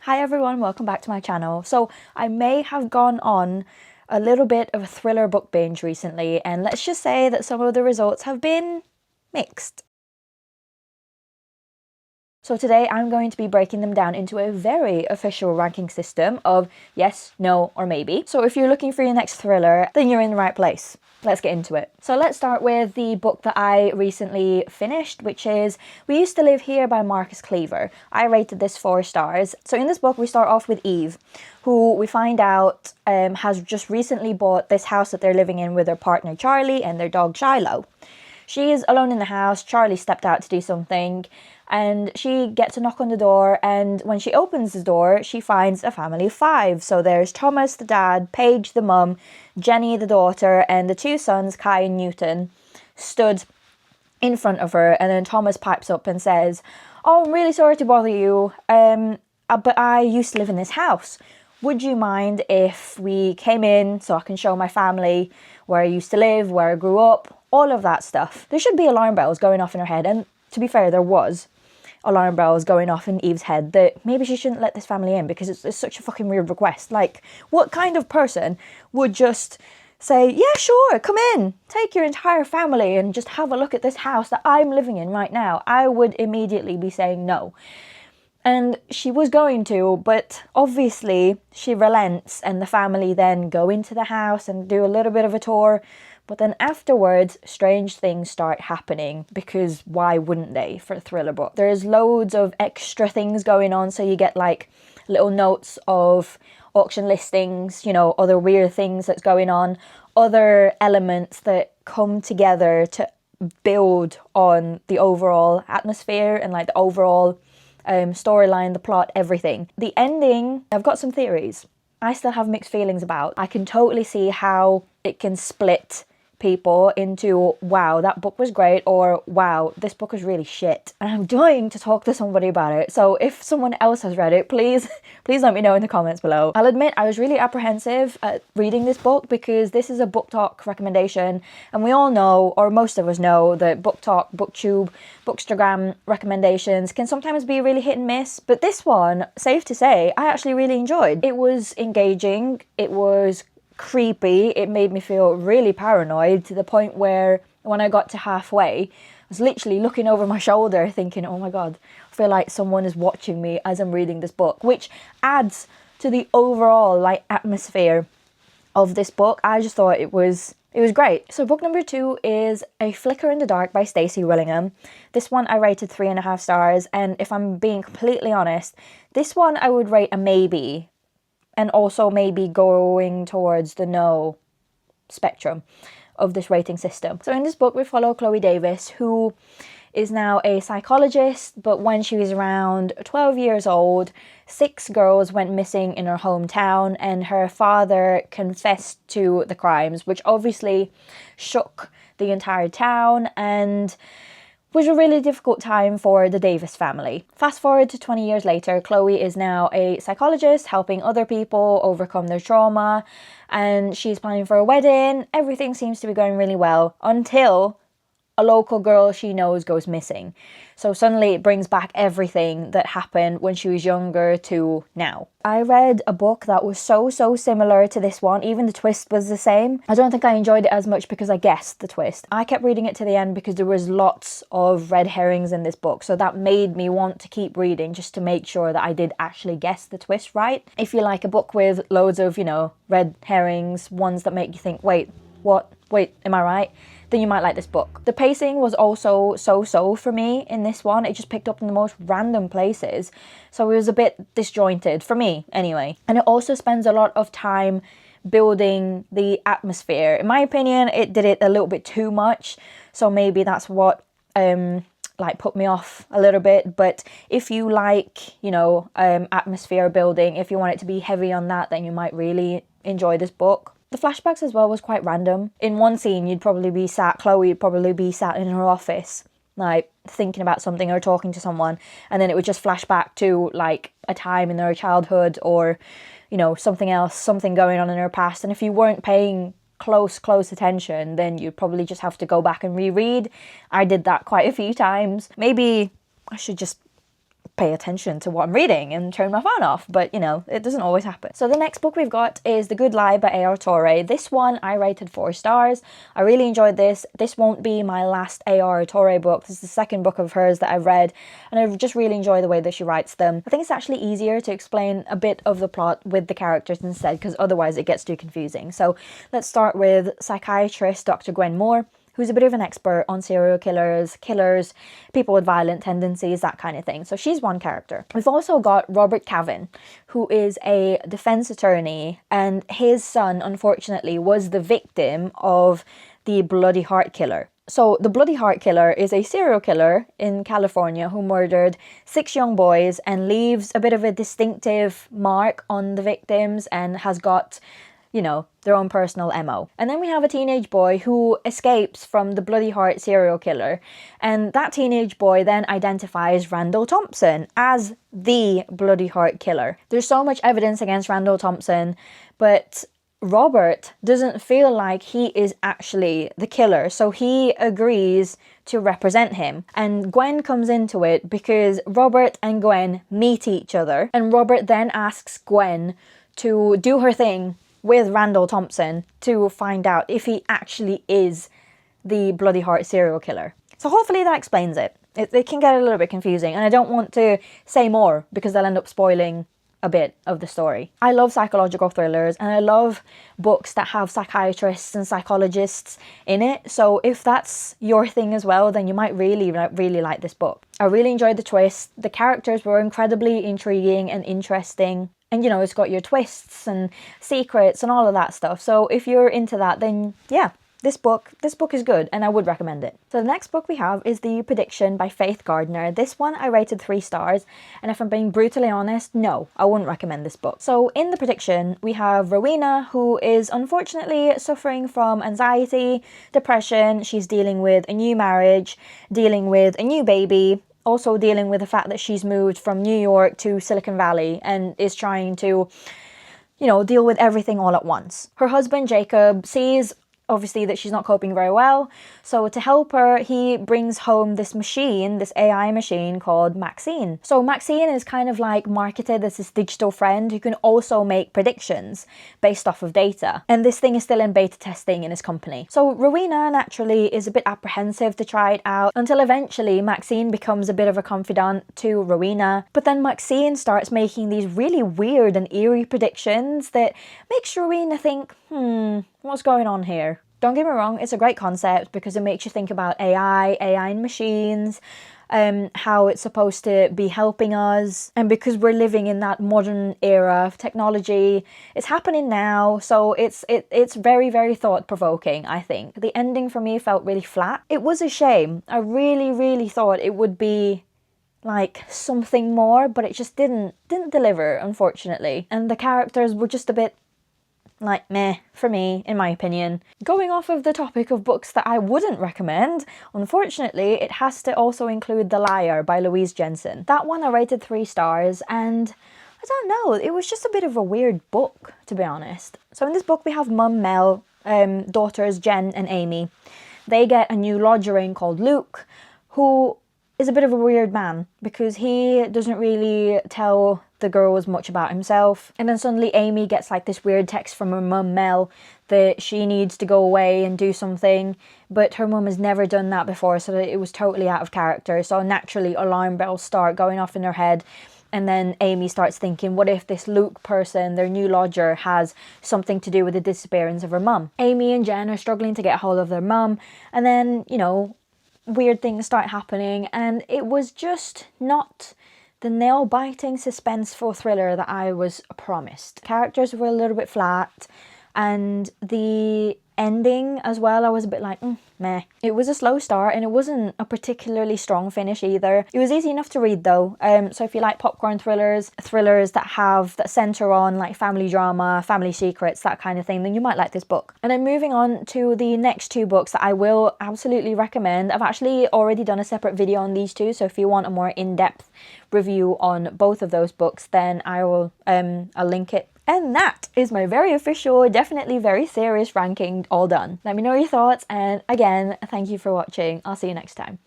Hi everyone, welcome back to my channel. So I may have gone on a little bit of a thriller book binge recently, and let's just say that some of the results have been mixed. So today I'm going to be breaking them down into a very official ranking system of yes, no, or maybe. So if you're looking for your next thriller, then you're in the right place. Let's get into it. So let's start with the book that I recently finished, which is We Used to Live Here by Marcus Kliewer. I rated this 4 stars. So in this book we start off with Eve, who we find out has just recently bought this house that they're living in with their partner Charlie and their dog Shiloh. She is alone in the house. Charlie stepped out to do something, and she gets a knock on the door, and when she opens the door she finds a family of 5. So there's Thomas the dad, Paige the mum, Jenny the daughter, and the 2 sons, Kai and Newton, stood in front of her. And then Thomas pipes up and says, "Oh, I'm really sorry to bother you, but I used to live in this house. Would you mind if we came in so I can show my family where I used to live, where I grew up?" All of that stuff. There should be alarm bells going off in her head, and to be fair, there was alarm bells going off in Eve's head that maybe she shouldn't let this family in because it's such a fucking weird request. Like, what kind of person would just say, "Yeah, sure, come in, take your entire family and just have a look at this house that I'm living in right now"? I would immediately be saying no. And she was going to, but obviously she relents, and the family then go into the house and do a little bit of a tour. But then afterwards, strange things start happening, because why wouldn't they for a thriller book? There's loads of extra things going on, so you get like little notes of auction listings, you know, other weird things that's going on, other elements that come together to build on the overall atmosphere and like the overall storyline, the plot, everything. The ending, I've got some theories. I still have mixed feelings about. I can totally see how it can split people into, wow, that book was great, or wow, this book is really shit. And I'm dying to talk to somebody about it. So if someone else has read it, please let me know in the comments below. I'll admit I was really apprehensive at reading this book because this is a book talk recommendation, and we all know, or most of us know, that book talk, booktube, bookstagram recommendations can sometimes be really hit and miss. But this one, safe to say, I actually really enjoyed. It was engaging, it was creepy, it made me feel really paranoid to the point where when I got to halfway, I was literally looking over my shoulder thinking, oh my god, I feel like someone is watching me as I'm reading this book, which adds to the overall like atmosphere of this book. I just thought it was great. So book number 2 is A Flicker in the Dark by Stacey Willingham. This one I rated 3.5 stars, and if I'm being completely honest, this one I would rate a maybe, and also maybe going towards the no spectrum of this rating system. So in this book we follow Chloe Davis, who is now a psychologist, but when she was around 12 years old, 6 girls went missing in her hometown, and her father confessed to the crimes, which obviously shook the entire town and was a really difficult time for the Davis family. Fast forward to 20 years later, Chloe is now a psychologist helping other people overcome their trauma, and she's planning for a wedding. Everything seems to be going really well until a local girl she knows goes missing. So suddenly it brings back everything that happened when she was younger to now. I read a book that was so similar to this one. Even the twist was the same. I don't think I enjoyed it as much because I guessed the twist. I kept reading it to the end because there was lots of red herrings in this book, so that made me want to keep reading just to make sure that I did actually guess the twist right. If you like a book with loads of, you know, red herrings, ones that make you think, wait, what? Wait, am I right? Then you might like this book. The pacing was also so for me in this one. It just picked up in the most random places. So it was a bit disjointed, for me anyway. And it also spends a lot of time building the atmosphere. In my opinion, it did it a little bit too much. So maybe that's what like put me off a little bit. But if you like, you know, atmosphere building, if you want it to be heavy on that, then you might really enjoy this book. The flashbacks as well was quite random. In one scene, Chloe would probably be sat in her office, like thinking about something or talking to someone, and then it would just flash back to like a time in her childhood, or, you know, something else, something going on in her past. And if you weren't paying close attention, then you'd probably just have to go back and reread. I did that quite a few times. Maybe I should just pay attention to what I'm reading and turn my phone off, but you know, it doesn't always happen. So the next book we've got is The Good Lie by A.R. Torre. This one I rated 4 stars. I really enjoyed this. This won't be my last A.R. Torre book. This is the second book of hers that I've read, and I just really enjoy the way that she writes them. I think it's actually easier to explain a bit of the plot with the characters instead, because otherwise it gets too confusing. So let's start with psychiatrist Dr. Gwen Moore, who's a bit of an expert on serial killers, people with violent tendencies, that kind of thing. So she's one character. We've also got Robert Cavan, who is a defense attorney, and his son, unfortunately, was the victim of the Bloody Heart Killer. So the Bloody Heart Killer is a serial killer in California who murdered 6 young boys and leaves a bit of a distinctive mark on the victims and has got, you know, their own personal MO. And then we have a teenage boy who escapes from the Bloody Heart serial killer, and that teenage boy then identifies Randall Thompson as the Bloody Heart Killer. There's so much evidence against Randall Thompson, but Robert doesn't feel like he is actually the killer, so he agrees to represent him. And Gwen comes into it because Robert and Gwen meet each other, and Robert then asks Gwen to do her thing with Randall Thompson to find out if he actually is the Bloody Heart serial killer. So hopefully that explains it. It can get a little bit confusing, and I don't want to say more because they'll end up spoiling a bit of the story. I love psychological thrillers, and I love books that have psychiatrists and psychologists in it. So if that's your thing as well, then you might really like this book. I really enjoyed the twist. The characters were incredibly intriguing and interesting. And you know, it's got your twists and secrets and all of that stuff. So if you're into that, then yeah, this book is good, and I would recommend it. So the next book we have is The Prediction by Faith Gardner. This one I rated 3 stars, and if I'm being brutally honest, no, I wouldn't recommend this book. So in The Prediction, we have Rowena, who is unfortunately suffering from anxiety, depression. She's dealing with a new marriage, dealing with a new baby, also dealing with the fact that she's moved from New York to Silicon Valley and is trying to, you know, deal with everything all at once. Her husband, Jacob, sees obviously that she's not coping very well, so to help her, he brings home this machine, this AI machine called Maxine. So Maxine is kind of like marketed as this digital friend who can also make predictions based off of data, and this thing is still in beta testing in his company. So Rowena naturally is a bit apprehensive to try it out, until eventually Maxine becomes a bit of a confidant to Rowena, but then Maxine starts making these really weird and eerie predictions that makes Rowena think, what's going on here? Don't get me wrong, it's a great concept because it makes you think about AI and machines, how it's supposed to be helping us, and because we're living in that modern era of technology, it's happening now, so it's very, very thought-provoking, I think. The ending for me felt really flat. It was a shame. I really, really thought it would be like something more, but it just didn't deliver, unfortunately. And the characters were just a bit like meh for me, in my opinion. Going off of the topic of books that I wouldn't recommend, unfortunately it has to also include The Liar by Louise Jensen. That one I rated 3 stars, and I don't know, it was just a bit of a weird book, to be honest. So in this book we have Mum Mel, daughters Jen and Amy. They get a new lodger in called Luke, who is a bit of a weird man because he doesn't really tell the girls much about himself. And then suddenly Amy gets like this weird text from her mum Mel that she needs to go away and do something, but her mum has never done that before, so that it was totally out of character. So naturally alarm bells start going off in her head, and then Amy starts thinking, what if this Luke person, their new lodger, has something to do with the disappearance of her mum? Amy and Jen are struggling to get a hold of their mum, and then, you know, weird things start happening, and it was just not the nail-biting suspenseful thriller that I was promised. Characters were a little bit flat, and the ending as well, I was a bit like, meh. It was a slow start, and it wasn't a particularly strong finish either. It was easy enough to read though, so if you like popcorn thrillers that center on like family drama, family secrets, that kind of thing, then you might like this book. And then moving on to the next 2 books that I will absolutely recommend. I've actually already done a separate video on these 2, so if you want a more in-depth review on both of those books, then I'll link it. And that is my very official, definitely very serious ranking all done. Let me know your thoughts, and again, thank you for watching. I'll see you next time.